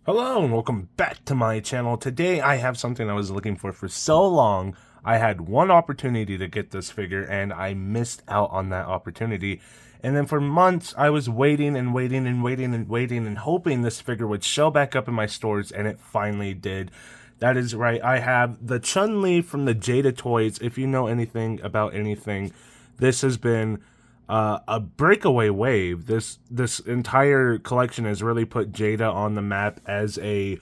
Hello and welcome back to my channel. Today I have something I was looking for so long. I had one opportunity to get this figure and I missed out on that opportunity. And then for months I was waiting and waiting and waiting and waiting and hoping this figure would show back up in my stores, and it finally did. That is right, I have the Chun from the Jada Toys. If you know anything about anything, this has been a breakaway wave. This entire collection has really put Jada on the map as a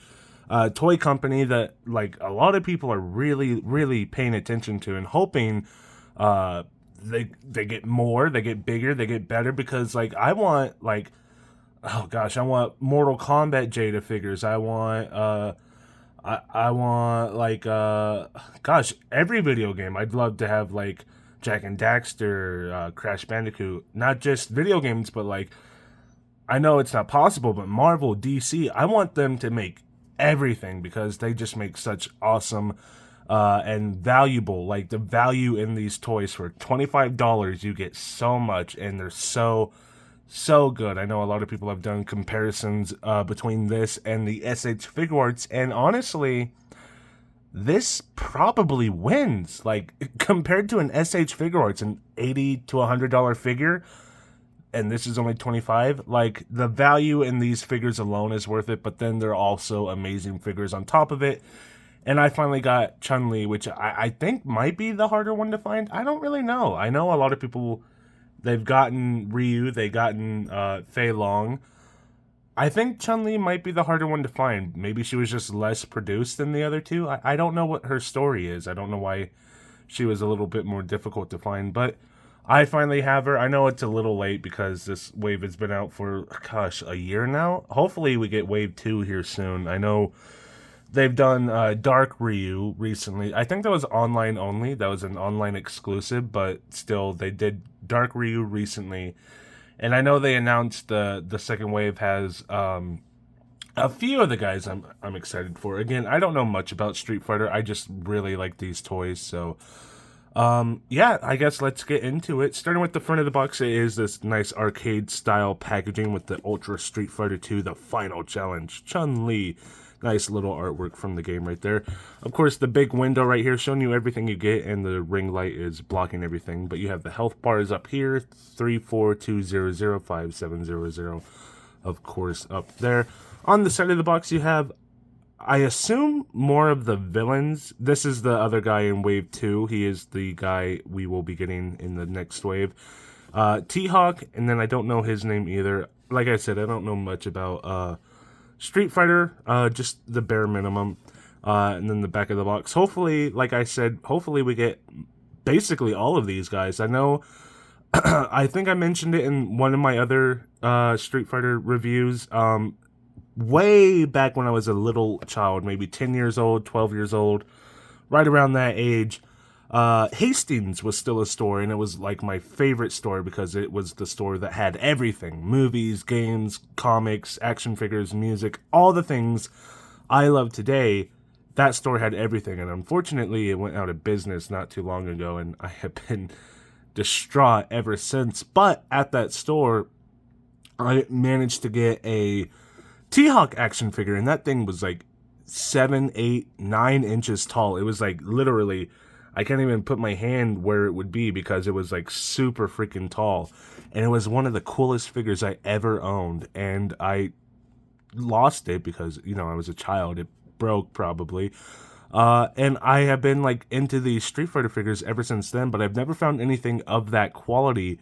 toy company that, like, a lot of people are really paying attention to and hoping they get more, they get bigger, they get better, because like I want, like, oh gosh, I want Mortal Kombat Jada figures. I want I want, like, gosh, every video game. I'd love to have, like, Jack and Daxter, Crash Bandicoot. Not just video games, but, like, I know it's not possible, but Marvel, DC, I want them to make everything, because they just make such awesome and valuable, like, the value in these toys. For $25, you get so much, and they're so good. I know a lot of people have done comparisons between this and the SH Figure Arts, and honestly, this probably wins. Like, compared to an SH Figure Arts, an $80 to $100 figure, and this is only 25. Like, the value in these figures alone is worth it, but then they're also amazing figures on top of it. And I finally got Chun-Li, which I think might be the harder one to find. I don't really know. I know a lot of people, they've gotten Ryu, they've gotten Fei Long. I think Chun-Li might be the harder one to find. Maybe she was just less produced than the other two. I don't know what her story is. I don't know why she was a little bit more difficult to find, but I finally have her. I know it's a little late because this wave has been out for, gosh, a year now. Hopefully we get wave 2 here soon. I know they've done Dark Ryu recently. I think that was online only. That was an online exclusive, but still, they did Dark Ryu recently. And I know they announced the second wave has a few of the guys I'm excited for. Again, I don't know much about Street Fighter. I just really like these toys. So, yeah, I guess let's get into it. Starting with the front of the box, it is this nice arcade-style packaging with the Ultra Street Fighter 2, the final challenge, Chun-Li. Nice little artwork from the game right there. Of course, the big window right here showing you everything you get, and the ring light is blocking everything. But you have the health bars up here, 342005700. Of course, up there. On the side of the box, you have, I assume, more of the villains. This is the other guy in Wave 2. He is the guy we will be getting in the next wave. T-Hawk, and then I don't know his name either. Like I said, I don't know much about Street Fighter, just the bare minimum. And then the back of the box. Hopefully, like I said, hopefully we get basically all of these guys. I know, I think I mentioned it in one of my other Street Fighter reviews. Way back when I was a little child, maybe 10 years old, 12 years old, right around that age. Hastings was still a store, and it was like my favorite store because it was the store that had everything: movies, games, comics, action figures, music, all the things I love today. That store had everything, and unfortunately it went out of business not too long ago, and I have been distraught ever since. But at that store, I managed to get a T-Hawk action figure, and that thing was like 7, 8, 9 inches tall. It was like literally, I can't even put my hand where it would be because it was like super freaking tall. And it was one of the coolest figures I ever owned. And I lost it because, you know, I was a child. It broke probably. And I have been like into these Street Fighter figures ever since then, but I've never found anything of that quality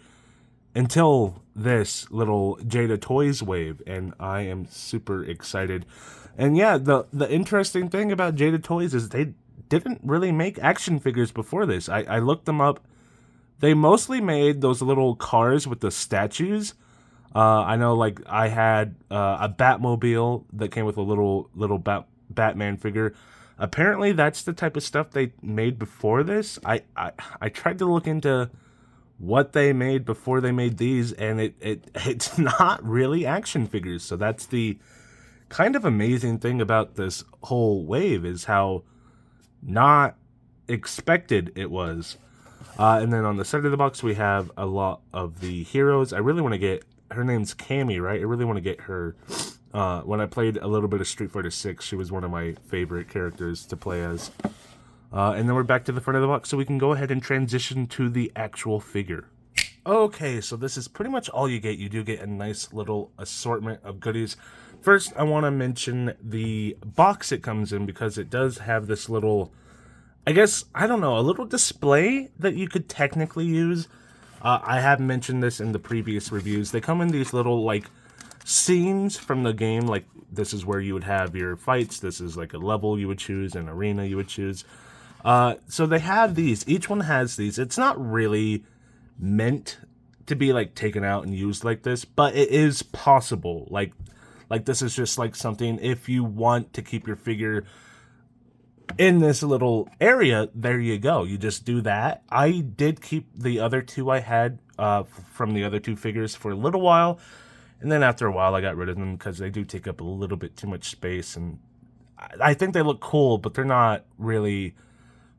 until this little Jada Toys wave, and I am super excited. And yeah, the interesting thing about Jada Toys is they didn't really make action figures before this. I looked them up. They mostly made those little cars with the statues. I know, like, I had a Batmobile that came with a little Batman figure. Apparently, that's the type of stuff they made before this. I tried to look into what they made before they made these, and it's not really action figures. So that's the kind of amazing thing about this whole wave, is how not expected it was. And then on the side of the box, we have a lot of the heroes. I really want to get, her name's Cammy, right? I really want to get her When I played a little bit of Street Fighter 6, she was one of my favorite characters to play as. And then we're back to the front of the box, so we can go ahead and transition to the actual figure. Okay, so this is pretty much all you get. You do get a nice little assortment of goodies. First, I want to mention the box it comes in, because it does have this little, I guess, I don't know, a little display that you could technically use. I have mentioned this in the previous reviews. They come in these little, like, scenes from the game. Like, this is where you would have your fights. This is like a level you would choose, an arena you would choose. So they have these. Each one has these. It's not really meant to be like taken out and used like this, but it is possible. Like this is just like something, if you want to keep your figure in this little area, there you go. You just do that. I did keep the other two I had from the other two figures for a little while, and then after a while I got rid of them because they do take up a little bit too much space, and I think they look cool, but they're not really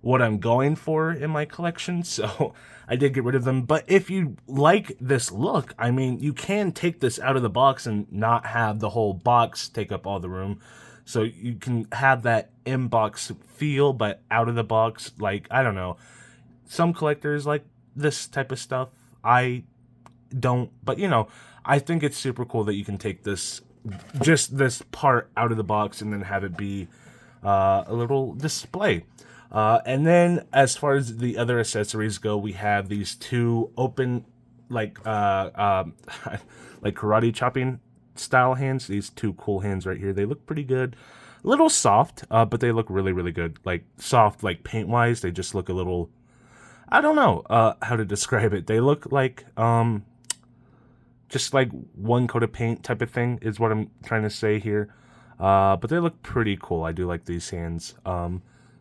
what I'm going for in my collection, so I did get rid of them. But if you like this look, I mean, you can take this out of the box and not have the whole box take up all the room. So you can have that in-box feel, but out of the box. Like, I don't know. Some collectors like this type of stuff. I don't. But, you know, I think it's super cool that you can take this, just this part out of the box, and then have it be a little display. And then as far as the other accessories go, we have these two open, like karate chopping style hands. These two cool hands right here. They look pretty good. A little soft, but they look really, really good. Like soft, like paint wise, they just look a little, I don't know how to describe it. They look like just like one coat of paint type of thing is what I'm trying to say here. But they look pretty cool. I do like these hands.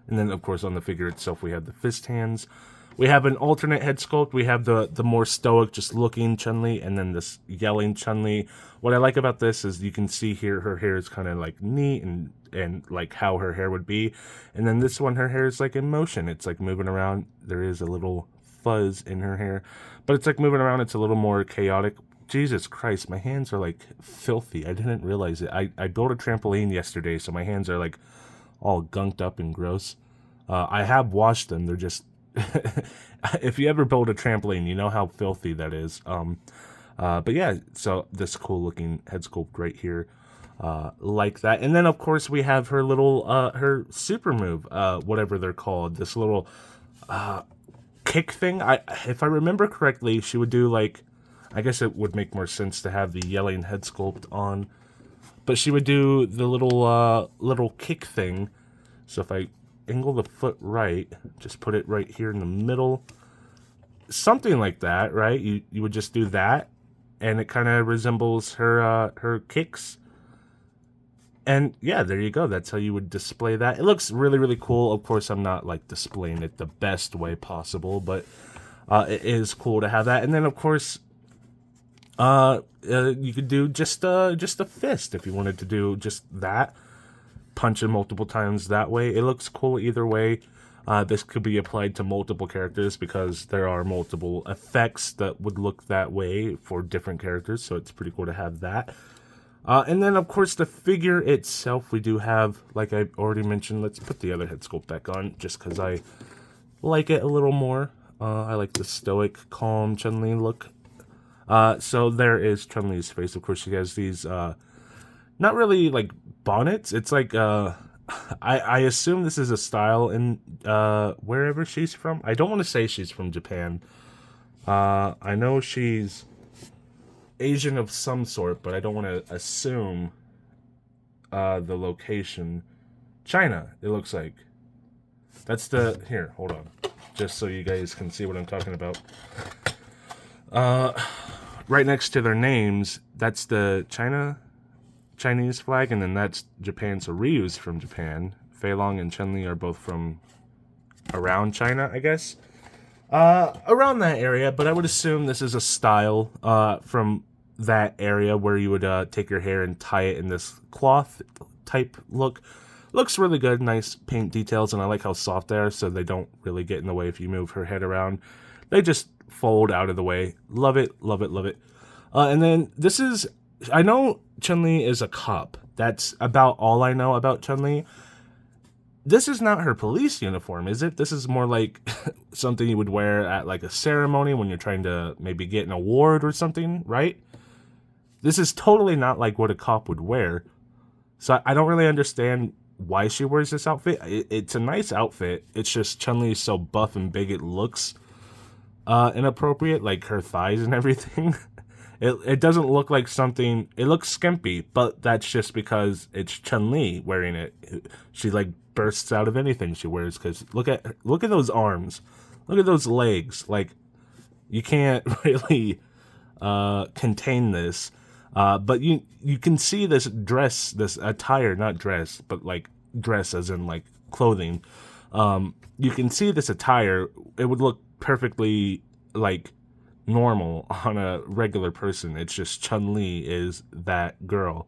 And then, of course, on the figure itself, we have the fist hands. We have an alternate head sculpt. We have the more stoic, just looking Chun-Li, and then this yelling Chun-Li. What I like about this is you can see here her hair is kind of like neat and like how her hair would be. And then this one, her hair is like in motion. It's like moving around. There is a little fuzz in her hair, but it's like moving around. It's a little more chaotic. Jesus Christ, my hands are like filthy. I didn't realize it. I built a trampoline yesterday, so my hands are like all gunked up and gross. I have washed them. They're just if you ever build a trampoline, you know how filthy that is. But yeah, so this cool looking head sculpt right here, like that. And then of course we have her little her super move, whatever they're called, this little kick thing. If I remember correctly, she would do like, I guess it would make more sense to have the yelling head sculpt on, but she would do the little kick thing. So if I angle the foot right, just put it right here in the middle, something like that, right? You would just do that, and it kind of resembles her kicks. And yeah, there you go. That's how you would display that. It looks really, really cool. Of course, I'm not like displaying it the best way possible, but it is cool to have that. And then of course, you could do just a fist if you wanted to do just that. Punch it multiple times that way. It looks cool either way. This could be applied to multiple characters because there are multiple effects that would look that way for different characters, so it's pretty cool to have that. And then, of course, the figure itself, we do have, like I already mentioned, let's put the other head sculpt back on just because I like it a little more. I like the stoic, calm Chun-Li look. So there is Chun-Li's face. Of course, she has these, not really like bonnets. It's like I assume this is a style in wherever she's from. I don't want to say she's from Japan. I know she's Asian of some sort, but I don't want to assume the location. China, it looks like. That's the, here, hold on, just so you guys can see what I'm talking about. Right next to their names, that's the Chinese flag, and then that's Japan. So Ryu's from Japan. Fei Long and Chun-Li are both from around China, I guess. Around that area, but I would assume this is a style from that area where you would take your hair and tie it in this cloth type look. Looks really good, nice paint details, and I like how soft they are, so they don't really get in the way if you move her head around. They just fold out of the way. Love it, love it, love it. And then this is I know Chun-Li is a cop. That's about all I know about Chun-Li. This is not her police uniform, is it? This is more like something you would wear at like a ceremony when you're trying to maybe get an award or something, right? This is totally not like what a cop would wear. So I don't really understand why she wears this outfit. It's a nice outfit. It's just Chun-Li is so buff and big it looks inappropriate, like her thighs and everything. It doesn't look like something. It looks skimpy, but that's just because it's Chun-Li wearing it. She like bursts out of anything she wears. Because look at those arms, look at those legs. Like you can't really contain this. But you can see this dress, this attire, not dress, but like dress as in like clothing. You can see this attire. It would look perfectly like normal on a regular person. It's just Chun-Li is that girl.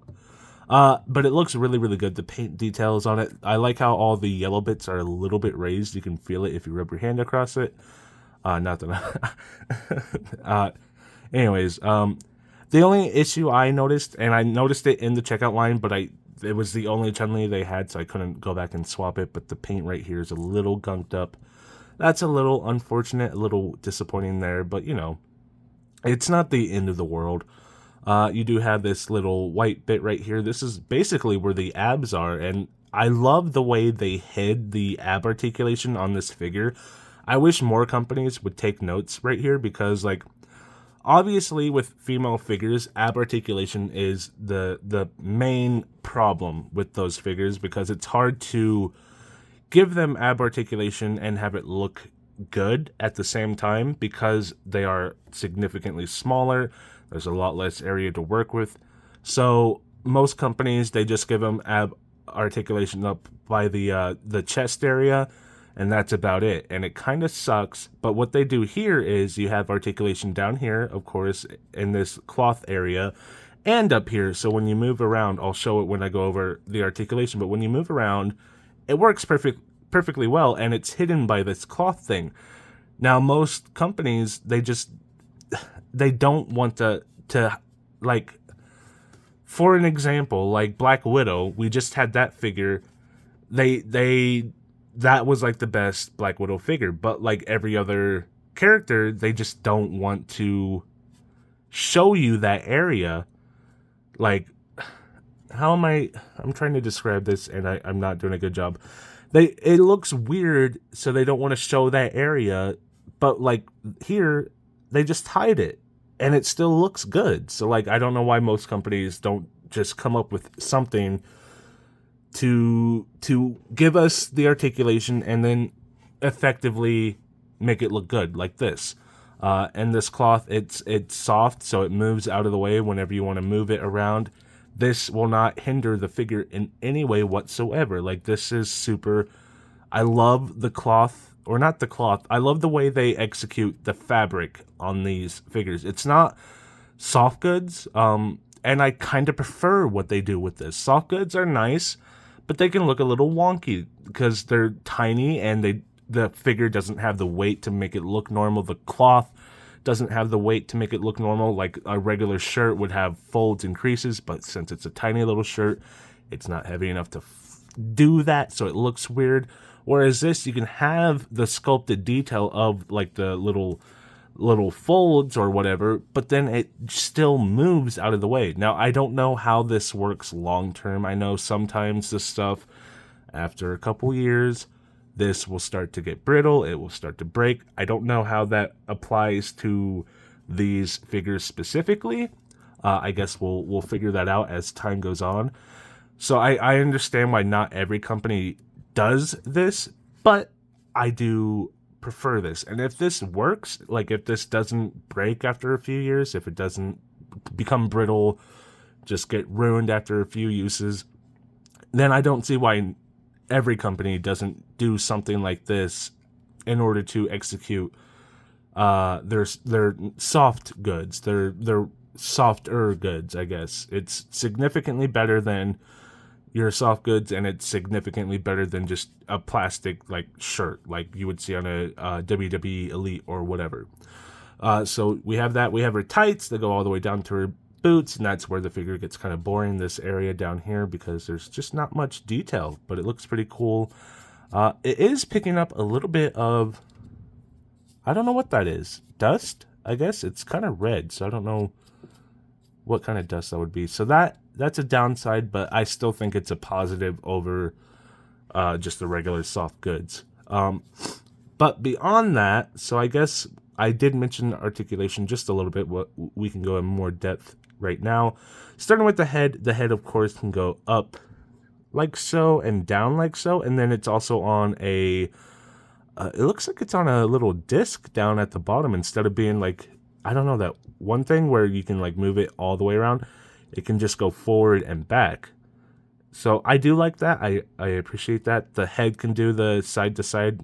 But it looks really, really good. The paint details on it. I like how all the yellow bits are a little bit raised. You can feel it if you rub your hand across it. Not that anyways, the only issue I noticed, and I noticed it in the checkout line, but it was the only Chun-Li they had, so I couldn't go back and swap it, but the paint right here is a little gunked up. That's a little unfortunate, a little disappointing there, but you know, it's not the end of the world. You do have this little white bit right here. This is basically where the abs are, and I love the way they hid the ab articulation on this figure. I wish more companies would take notes right here because, like, obviously with female figures, ab articulation is the main problem with those figures because it's hard to give them ab articulation and have it look good at the same time because they are significantly smaller. There's a lot less area to work with. So most companies, they just give them ab articulation up by the chest area, and that's about it. And it kind of sucks. But what they do here is you have articulation down here, of course, in this cloth area, and up here. So when you move around, I'll show it when I go over the articulation, but when you move around, it works perfectly well, and it's hidden by this cloth thing. Now, most companies, they don't want to like, for an example, like Black Widow, we just had that figure. That was like the best Black Widow figure, but like every other character, they just don't want to show you that area. Like, I'm trying to describe this and I'm not doing a good job. It looks weird, so they don't want to show that area, but like here, they just hide it and it still looks good. So like, I don't know why most companies don't just come up with something to give us the articulation and then effectively make it look good like this. And this cloth, it's soft, so it moves out of the way whenever you want to move it around. This will not hinder the figure in any way whatsoever. Like, this is super. I love the cloth, or not the cloth. I love the way they execute the fabric on these figures. It's not soft goods, and I kind of prefer what they do with this. Soft goods are nice, but they can look a little wonky because they're tiny and the figure doesn't have the weight to make it look normal. The cloth doesn't have the weight to make it look normal. Like a regular shirt would have folds and creases, but since it's a tiny little shirt, it's not heavy enough to do that, so it looks weird. Whereas this, you can have the sculpted detail of like the little folds or whatever, but then it still moves out of the way. Now, I don't know how this works long term. I know sometimes this stuff, after a couple years, this will start to get brittle, it will start to break. I don't know how that applies to these figures specifically. I guess we'll figure that out as time goes on. So I understand why not every company does this, but I do prefer this. And if this works, like if this doesn't break after a few years, if it doesn't become brittle, just get ruined after a few uses, then I don't see why every company doesn't do something like this in order to execute their soft goods, their softer goods, I guess. It's significantly better than your soft goods, and it's significantly better than just a plastic like shirt like you would see on a WWE Elite or whatever. So we have that. We have her tights that go all the way down to boots, and that's where the figure gets kind of boring, this area down here, because there's just not much detail, but it looks pretty cool. It is picking up a little bit of, I don't know what that is, dust, I guess. It's kind of red, so I don't know what kind of dust that would be. So that's a downside, but I still think it's a positive over just the regular soft goods. But beyond that, so I guess I did mention articulation just a little bit. What we can go in more depth right now. Starting with the head of course can go up like so and down like so, and then it's also on a it looks like it's on a little disc down at the bottom instead of being like, I don't know, that one thing where you can like move it all the way around. It can just go forward and back. So I do like that. I appreciate that. The head can do the side to side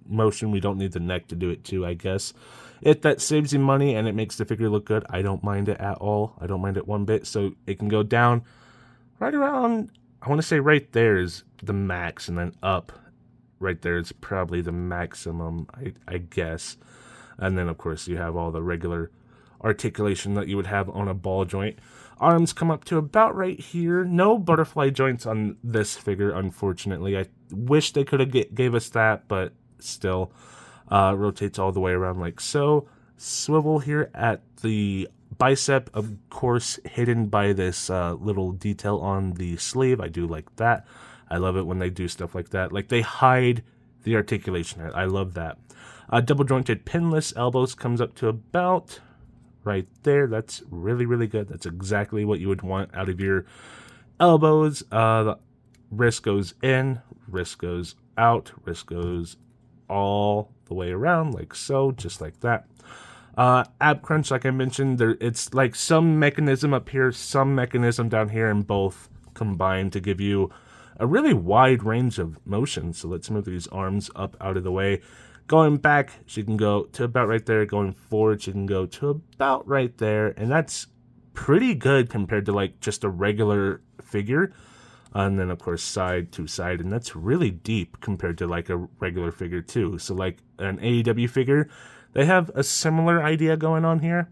motion. We don't need the neck to do it too, I guess. If that saves you money and it makes the figure look good, I don't mind it at all. I don't mind it one bit. So it can go down right around, I want to say right there is the max, and then up right there is probably the maximum, I guess. And then of course you have all the regular articulation that you would have on a ball joint. Arms come up to about right here. No butterfly joints on this figure, unfortunately. I wish they could have gave us that, but still. Rotates all the way around like so. Swivel here at the bicep, of course, hidden by this little detail on the sleeve. I do like that. I love it when they do stuff like that. Like they hide the articulation. I love that. Double jointed pinless elbows comes up to about right there. That's really, really good. That's exactly what you would want out of your elbows. The wrist goes in, wrist goes out, wrist goes all the way around like so, just like that. Ab crunch, like I mentioned, it's like some mechanism up here, some mechanism down here, and both combined to give you a really wide range of motion. So let's move these arms up out of the way. Going back, she can go to about right there. Going forward, she can go to about right there. And that's pretty good compared to like just a regular figure. And then, of course, side to side. And that's really deep compared to like a regular figure too. So like an AEW figure, they have a similar idea going on here.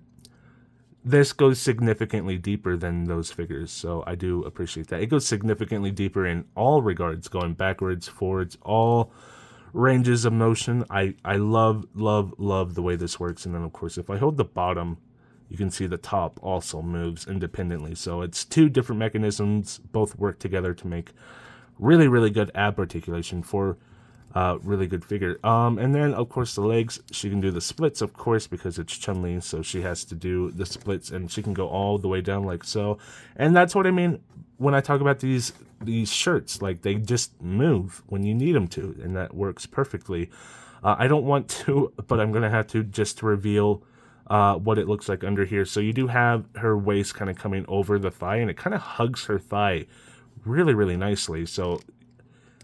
This goes significantly deeper than those figures. So I do appreciate that. It goes significantly deeper in all regards, going backwards, forwards, all ranges of motion. I love the way this works. And then of course if I hold the bottom, you can see the top also moves independently. So it's two different mechanisms, both work together to make really, really good ab articulation for really good figure. And then of course the legs, she can do the splits, of course, because it's Chun-Li, so she has to do the splits, and she can go all the way down like so. And that's what I mean when I talk about these shirts. Like they just move when you need them to, and that works perfectly. I don't want to, but I'm gonna have to, just to reveal what it looks like under here. So you do have her waist kind of coming over the thigh, and it kind of hugs her thigh really, really nicely. So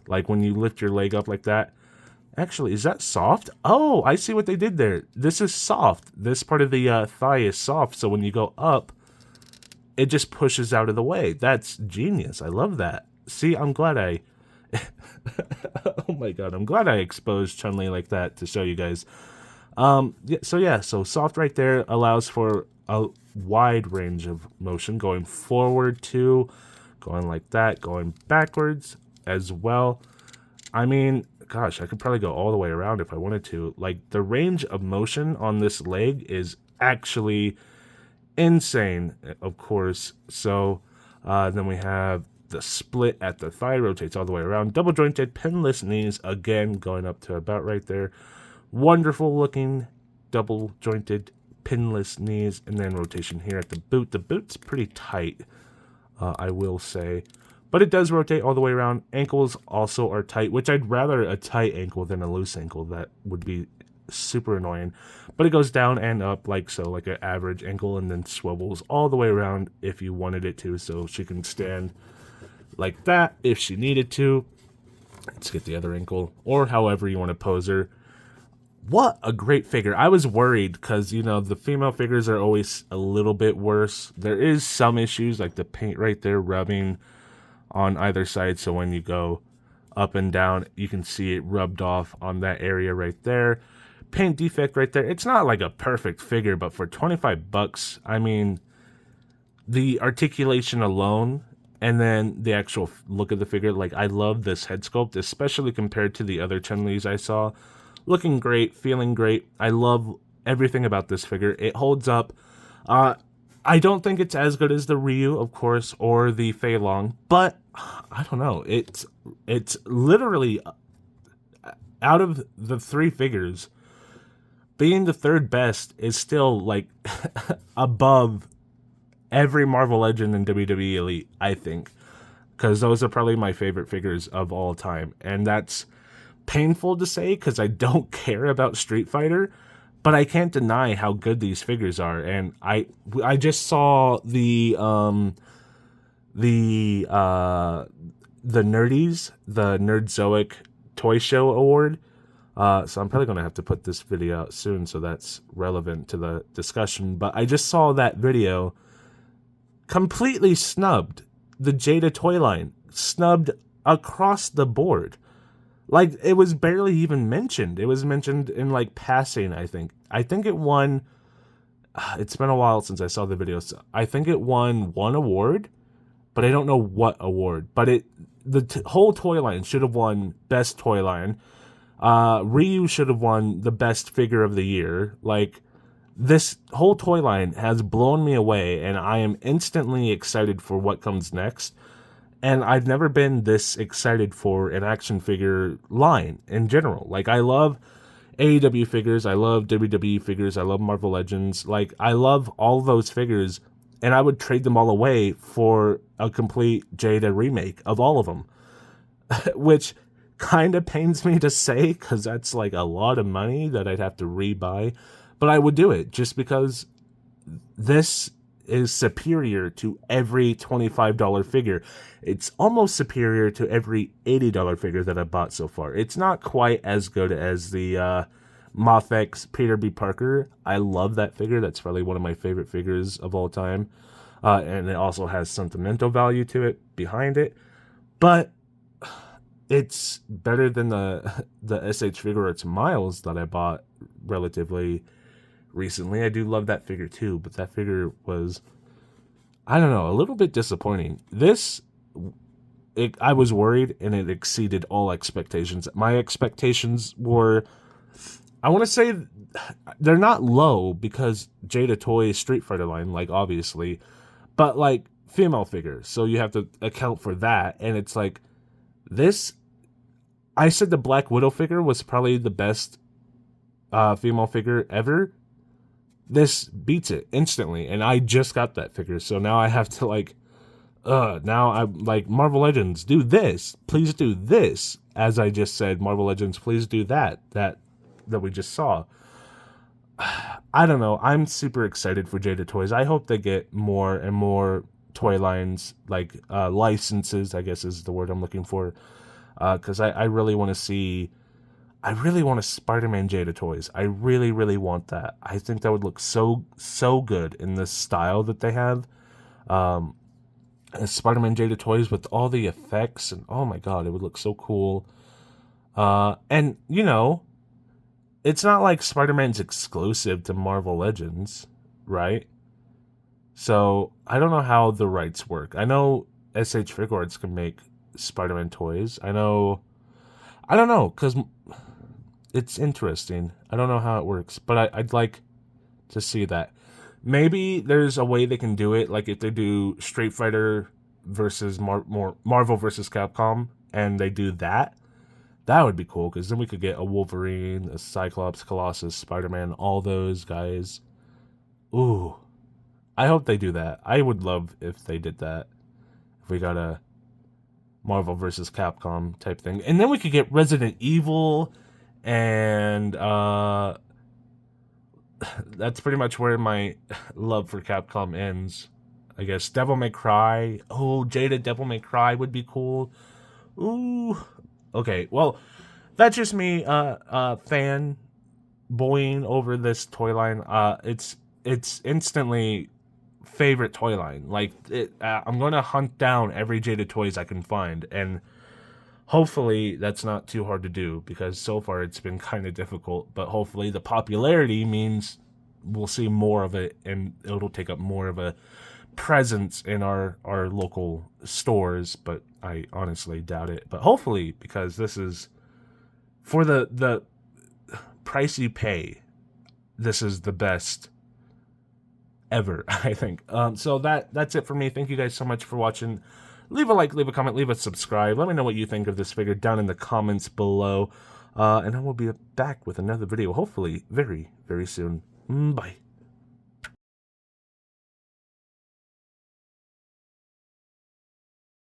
like when you lift your leg up like that, actually, is that soft? Oh, I see what they did there. This is soft. This part of the thigh is soft. So when you go up, it just pushes out of the way. That's genius. I love that. See, I'm glad I... oh my god, I'm glad I exposed Chun-Li like that to show you guys. So soft right there allows for a wide range of motion, going forward too, going like that, going backwards as well. I mean, gosh, I could probably go all the way around if I wanted to. Like, the range of motion on this leg is actually insane, of course. So then we have the split at the thigh, rotates all the way around. Double jointed pinless knees, again going up to about right there. Wonderful looking double jointed pinless knees, and then rotation here at the boot. The boot's pretty tight, I will say, but it does rotate all the way around. Ankles also are tight, which I'd rather a tight ankle than a loose ankle. That would be super annoying. But it goes down and up like so, like an average ankle, and then swivels all the way around if you wanted it to, so she can stand like that if she needed to. Let's get the other ankle, or however you want to pose her. What a great figure. I was worried because, you know, the female figures are always a little bit worse. There is some issues, like the paint right there rubbing on either side. So when you go up and down, you can see it rubbed off on that area right there. Paint defect right there. It's not like a perfect figure, but for $25, I mean, the articulation alone, and then the actual look of the figure, like, I love this head sculpt, especially compared to the other Chun-Lis I saw. Looking great, feeling great. I love everything about this figure. It holds up. I don't think it's as good as the Ryu, of course, or the Fei Long, but I don't know. It's literally, out of the three figures, being the third best is still, like, above every Marvel Legend and WWE Elite, I think, because those are probably my favorite figures of all time, and that's painful to say because I don't care about Street Fighter, but I can't deny how good these figures are. And I just saw the Nerdies, the Nerdzoic Toy Show Award. So I'm probably going to have to put this video out soon so that's relevant to the discussion. But I just saw that video completely snubbed the Jada toy line, snubbed across the board. Like, it was barely even mentioned. It was mentioned in, like, passing, I think. I think it won... It's been a while since I saw the video. So I think it won one award, but I don't know what award. But the whole toy line should have won Best Toy Line. Ryu should have won the Best Figure of the Year. Like, this whole toy line has blown me away, and I am instantly excited for what comes next. And I've never been this excited for an action figure line in general. Like, I love AEW figures, I love WWE figures, I love Marvel Legends. Like, I love all those figures, and I would trade them all away for a complete Jada remake of all of them. Which kind of pains me to say, because that's, like, a lot of money that I'd have to rebuy. But I would do it, just because this is superior to every $25 figure. It's almost superior to every $80 figure that I've bought so far. It's not quite as good as the Mafex Peter B. Parker. I love that figure. That's probably one of my favorite figures of all time. And it also has sentimental value to it behind it. But it's better than the SH Figure Arts Miles that I bought relatively recently. I do love that figure too, but that figure was, I don't know, a little bit disappointing. I was worried, and it exceeded all expectations. My expectations were, I want to say, they're not low, because Jada Toys Street Fighter line, like, obviously, but, like, female figures, so you have to account for that. And it's like, this, I said the Black Widow figure was probably the best female figure ever. This beats it instantly, and I just got that figure, so now I have to, like, now I'm like, Marvel Legends, do this, please do this, as I just said, Marvel Legends, please do that we just saw. I don't know, I'm super excited for Jada Toys. I hope they get more and more toy lines, like, licenses, I guess is the word I'm looking for, because I really want to see, I really want a Spider-Man Jada Toys. I really, really want that. I think that would look so good in this style that they have. Spider-Man Jada Toys with all the effects, and oh my god, it would look so cool. And, you know, it's not like Spider-Man's exclusive to Marvel Legends, right? So, I don't know how the rights work. I know SH Figure Arts can make Spider-Man toys. I don't know, because it's interesting. I don't know how it works, but I'd like to see that. Maybe there's a way they can do it, like if they do Street Fighter versus Marvel versus Capcom, and they do that. That would be cool, because then we could get a Wolverine, a Cyclops, Colossus, Spider-Man, all those guys. Ooh. I hope they do that. I would love if they did that. If we got a Marvel versus Capcom type thing. And then we could get Resident Evil, and that's pretty much where my love for Capcom ends. I guess Devil May Cry. Oh, Jada Devil May Cry would be cool. Ooh. Okay, well, that's just me fan boying over this toy line. It's instantly favorite toy line. Like, I'm going to hunt down every Jada Toys I can find, and hopefully that's not too hard to do, because so far it's been kind of difficult, but hopefully the popularity means we'll see more of it, and it'll take up more of a presence in our local stores, but I honestly doubt it. But hopefully, because this is for the price you pay, this is the best ever, I think. So that's it for me. Thank you guys so much for watching. Leave a like, leave a comment, leave a subscribe. Let me know what you think of this figure down in the comments below. And I will be back with another video, hopefully very, very soon. Bye.